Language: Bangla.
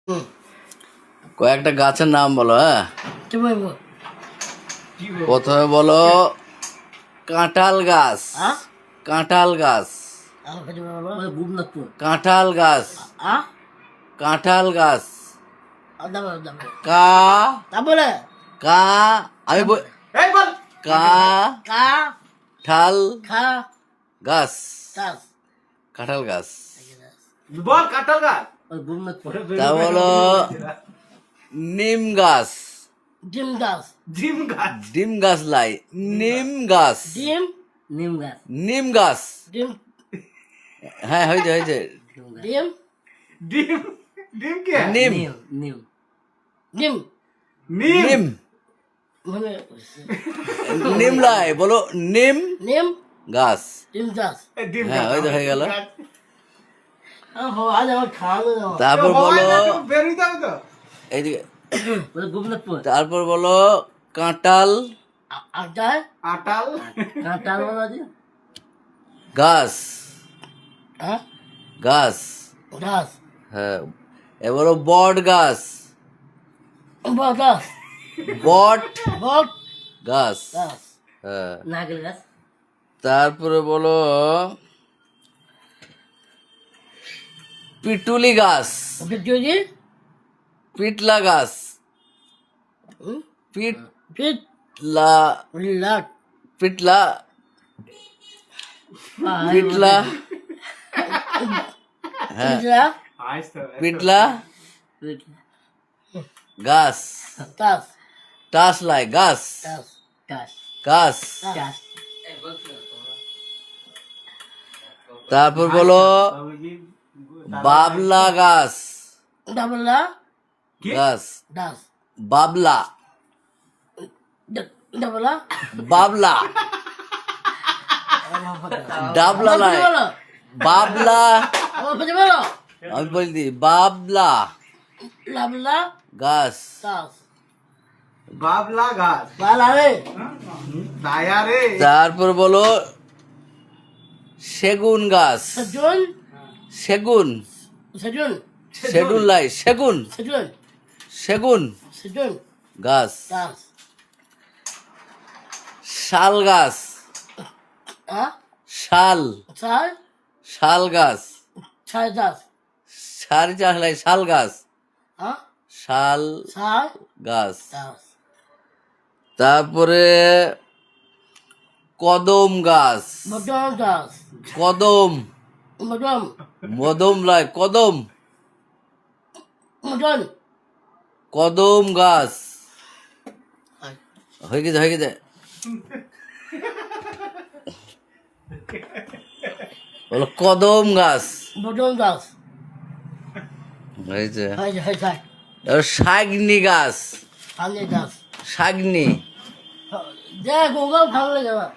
হুম, কয়েকটা গাছের নাম বলো। হ্যাঁ, কি বলবো? প্রথমে বলো কাঁঠাল গাছ। হ্যাঁ? কাঁঠাল গাছ। আমার কাছে বলো গোপনাথপুর। কাঁঠাল গাছ। কাঁঠাল গাছ। দাবো কা তারপরে কা আমি কা কা ঠাল খা গাছ। কাস কাঁঠাল গাছ। বল কাঁঠাল গাছ। গোপনাথপুর। তা বলো নিম গাছ। ডিম গাছ। জিম গাছ। ডিম গাছ লাই নিম গাছ। ডিম নিম গাছ। নিম গাছ। ডিম হ্যাঁ, হয়েছে হয়েছে। ডিম ডিম ডিম কি নিম নিম নিম ডিম নিম নিম মানে নিম লাই বলো নিম নিম গাছ। ডিম গাছ। ডিম হ্যাঁ, গাছ। ওই তো হয়ে গেল। আজ আমার খাওয়ানো যাওয়া তারপর বলো বেরোতে হবে তো। এইদিকে। বলে গোপনাথপুর। তারপর বলো কাঁঠাল আটার আটাল কাঁটাল বলা আছে। গাছ। হ্যাঁ গাছ। গাছ হ্যাঁ, এ বলো বট গাছ। বাতাস বট বট গাছ। গাছ হ্যাঁ, নারকেল গাছ। তারপরে বলো পিটুলি গাছ। বিদ্যুজি পিটলা গাছ। পিট পিটলা লাট পিটলা পিটলা হ্যাঁ, পিটলা পিটলা গাছ। তাস টাস লাই গাছ। তাস গাছ গাছ। গাছ তারপর বলো বাবলা গাছ। ডাবলা গাছ। দাস বাবলা ডাবলা বাবলা ডাবলা লাই বাবলা। আমার কাছে বলো আমি বলছি বাবলা ডাবলা গাছ। তাস বাবলা গাছ। বালা রে দায়া রে। তারপর বলো সেগুন গাছ। সজন সেগুন সজন সেগুন লাই সেগুন সজন সেগুন সজন গাছ। তাস শাল গাছ। শাল চার শাল গাছ। ছয় দাস সারি চাষ লাই শাল গাছ। শাল চার গাছ। দাস তারপরে কদম গাছ। মদন দাস কদম মদন মদম লাই কদম মদন কদম গাছ। হয়ে গেছে হয়ে গেছে। বলো কদম গাছ। মদন দাস হয়েছে। হয়েছে হয়েছে এবার শাগনি গাছ। সামনে দাস শাগনি দেখ ওগুলো ভালো লাগে আমার